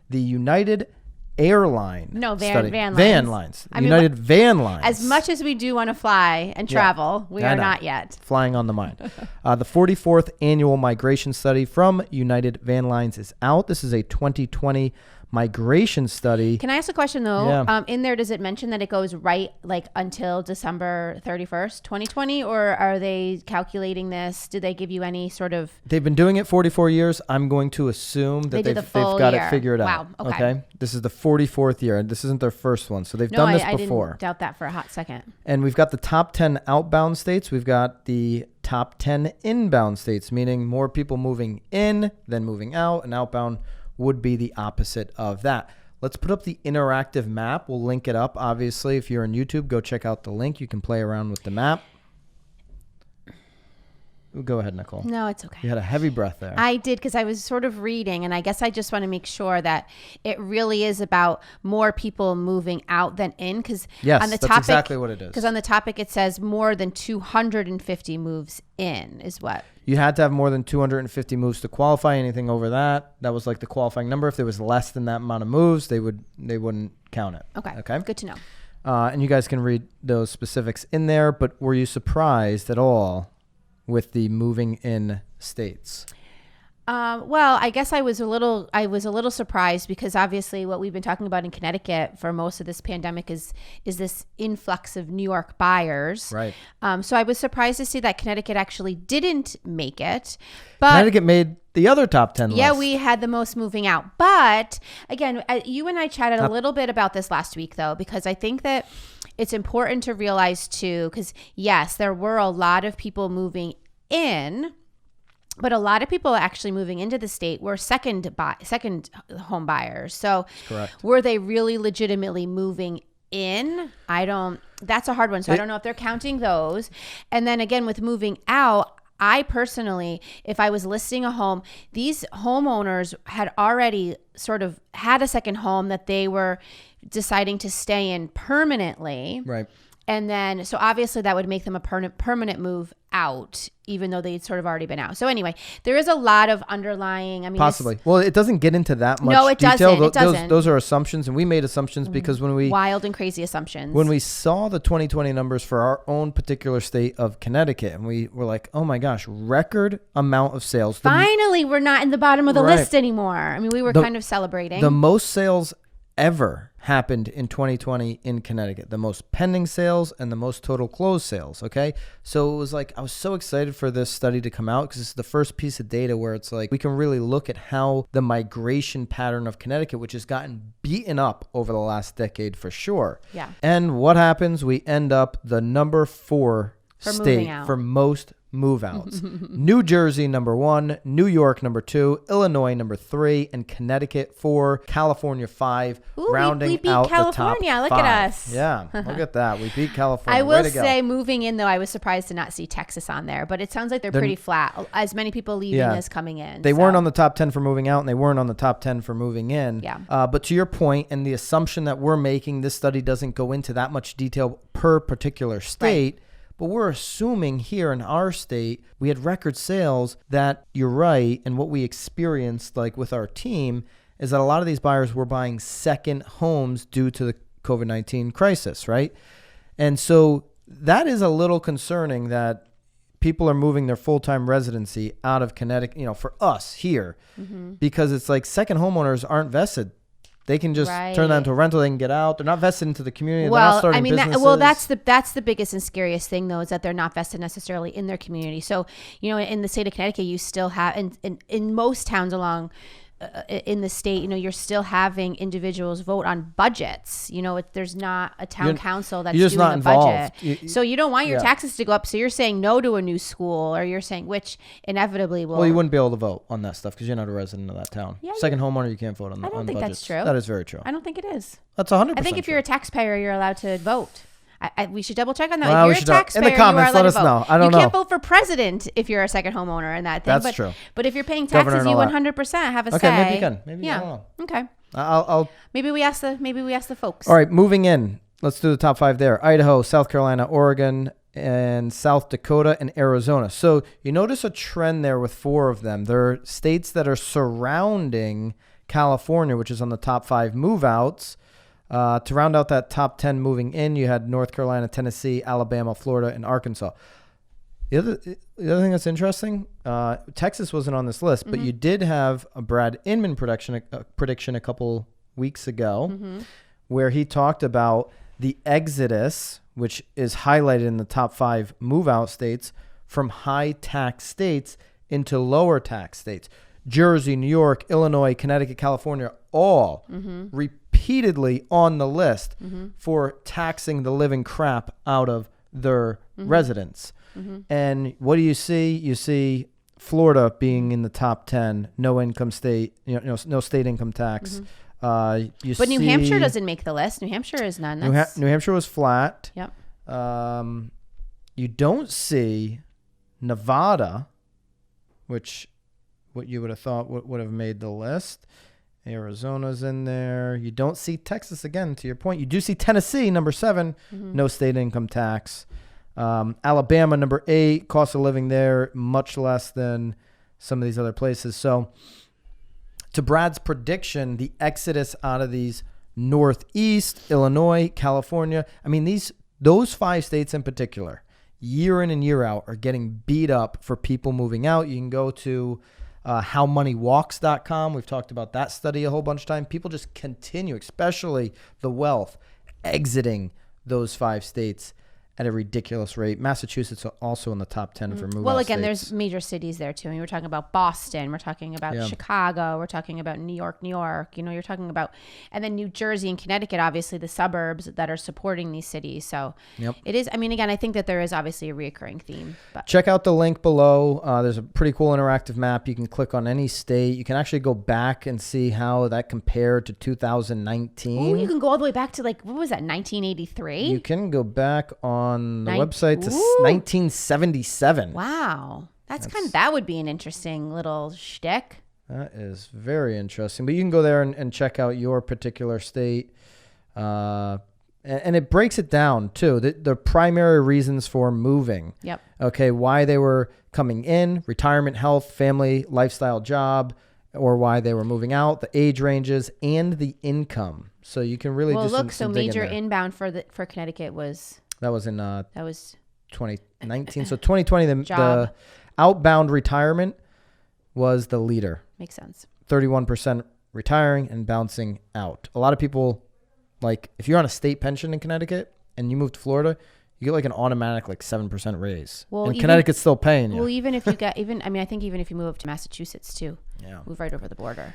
the United Airline study. Van Lines. United Van Lines. As much as we do want to fly and travel, we are not yet. Flying on the mind. The 44th annual migration study from United Van Lines is out. This is a 2020 migration study. Can I ask a question though? Yeah. In there, does it mention that it goes right like until December 31st, 2020, or are they calculating this? Do they give you any sort of? They've been doing it 44 years. I'm going to assume that they've got it figured out. Wow. Okay. This is the 44th year, and this isn't their first one, so they've done this before. I didn't doubt that for a hot second. And we've got the top 10 outbound states. We've got the top 10 inbound states, meaning more people moving in than moving out, and outbound would be the opposite of that. Let's put up the interactive map. We'll link it up. Obviously, if you're on YouTube, go check out the link. You can play around with the map. Go ahead, Nicole. No, it's okay. You had a heavy breath there. I did, because I was sort of reading, and I guess I just want to make sure that it really is about more people moving out than in. Because yes, that's exactly what it is. Because on the topic, it says more than 250 moves in is what. You had to have more than 250 moves to qualify. Anything over that was like the qualifying number. If there was less than that amount of moves, they wouldn't count it. Okay. Good to know. And you guys can read those specifics in there. But were you surprised at all with the moving in states? Well, I guess I was a little surprised, because obviously what we've been talking about in Connecticut for most of this pandemic is this influx of New York buyers. Right. So I was surprised to see that Connecticut actually didn't make it. But Connecticut made the other top 10 list. Yeah, we had the most moving out. But again, you and I chatted a little bit about this last week, though, because I think that it's important to realize too, because yes, there were a lot of people moving in, but a lot of people actually moving into the state were second home buyers. So correct. Were they really legitimately moving in? That's a hard one. So I don't know if they're counting those. And then again, with moving out, I personally, if I was listing a home, these homeowners had already sort of had a second home that they were deciding to stay in permanently. Right. And then, so obviously that would make them a permanent move out, even though they'd sort of already been out. So anyway, there is a lot of underlying, possibly. Well, it doesn't get into that much no, it detail. Doesn't. Those are assumptions, and we made assumptions because when we... Wild and crazy assumptions. When we saw the 2020 numbers for our own particular state of Connecticut, and we were like, oh my gosh, record amount of sales. Finally, we're not in the bottom of the list anymore. I mean, we were kind of celebrating. The most sales ever happened in 2020 in Connecticut, the most pending sales and the most total closed sales. Okay. So it was like, I was so excited for this study to come out, because it's the first piece of data where it's like, we can really look at how the migration pattern of Connecticut, which has gotten beaten up over the last decade for sure. Yeah. And what happens? We end up the number 4 state for most move outs. New Jersey, number 1, New York, number 2, Illinois, number 3, and Connecticut 4, California 5, rounding we beat out California. the top 5. Look at us. Yeah, look at that. We beat California. I will say, moving in, though, I was surprised to not see Texas on there, but it sounds like they're pretty flat. As many people leaving as coming in. They weren't on the top 10 for moving out, and they weren't on the top 10 for moving in. Yeah. But to your point, and the assumption that we're making, this study doesn't go into that much detail per particular state. Right. But we're assuming here in our state, we had record sales that you're right. And what we experienced, like with our team, is that a lot of these buyers were buying second homes due to the COVID-19 crisis, right? And so that is a little concerning that people are moving their full-time residency out of Connecticut, for us here, because it's like second homeowners aren't vested. They can just turn that into a rental. They can get out. They're not vested into the community. They're not starting businesses. That's the biggest and scariest thing, though, is that they're not vested necessarily in their community. So, in the state of Connecticut, you still have, in most towns along in the state, you're still having individuals vote on budgets. There's not a town council that's doing a budget. So you don't want your taxes to go up. So you're saying no to a new school, or you're saying, which inevitably will. Well, you wouldn't be able to vote on that stuff because you're not a resident of that town. Yeah, second homeowner, you can't vote on. I don't think budgets. that's true. That is very true. I don't think it is. That's 100%. I think if you're a taxpayer, you're allowed to vote. We should double check on that. Well, if you're a taxpayer, in the comments, you are allowed let us to vote. know. I don't know. You can't vote for president if you're a second homeowner and that thing. That's true. But if you're paying taxes, you 100% have a say. Okay, maybe you can. Maybe I don't know. Okay. I'll maybe we ask the folks. All right, moving in. Let's do the top 5 there. Idaho, South Carolina, Oregon, and South Dakota and Arizona. So you notice a trend there with 4 of them. They're states that are surrounding California, which is on the top 5 move-outs. To round out that top 10 moving in, you had North Carolina, Tennessee, Alabama, Florida, and Arkansas. The other thing that's interesting, Texas wasn't on this list, but you did have a Brad Inman prediction a couple weeks ago where he talked about the exodus, which is highlighted in the top 5 move-out states, from high-tax states into lower-tax states. Jersey, New York, Illinois, Connecticut, California, all repeatedly on the list for taxing the living crap out of their residents. And what do you see? You see Florida being in the top 10, no income state, no state income tax. But New Hampshire doesn't make the list. New Hampshire is none. New Hampshire was flat. Yep. You don't see Nevada, which what you would have thought would have made the list. Arizona's in there. You don't see Texas again, to your point. You do see Tennessee, number 7, no state income tax. Alabama, number 8, cost of living there much less than some of these other places. So to Brad's prediction, the exodus out of these Northeast, Illinois, California, I mean, those 5 states in particular, year in and year out, are getting beat up for people moving out. You can go to howmoneywalks.com. We've talked about that study a whole bunch of times. People just continue, especially the wealth, exiting those 5 states at a ridiculous rate. Massachusetts also in the top 10 for move-out Well, again, states. there's major cities there too. I mean, we're talking about Boston. We're talking about Chicago. We're talking about New York. You're talking about, and then New Jersey and Connecticut, obviously the suburbs that are supporting these cities. So it is, I mean, again, I think that there is obviously a reoccurring theme. But check out the link below. There's a pretty cool interactive map. You can click on any state. You can actually go back and see how that compared to 2019. Oh, you can go all the way back to what was that, 1983? You can go back on the website to 1977. Wow. That would be an interesting little shtick. That is very interesting. But you can go there and check out your particular state. And it breaks it down, too. The primary reasons for moving. Yep. Okay, why they were coming in, retirement, health, family, lifestyle, job, or why they were moving out, the age ranges, and the income. So you can really do some so digging major there. Inbound for Connecticut was... That was in 2019. So 2020, the outbound retirement was the leader. Makes sense. 31% retiring and bouncing out. A lot of people, if you're on a state pension in Connecticut and you move to Florida, you get an automatic 7% raise. Well, and Connecticut's still paying you. Well, even if you get I think even if you move up to Massachusetts too, yeah, move right over the border.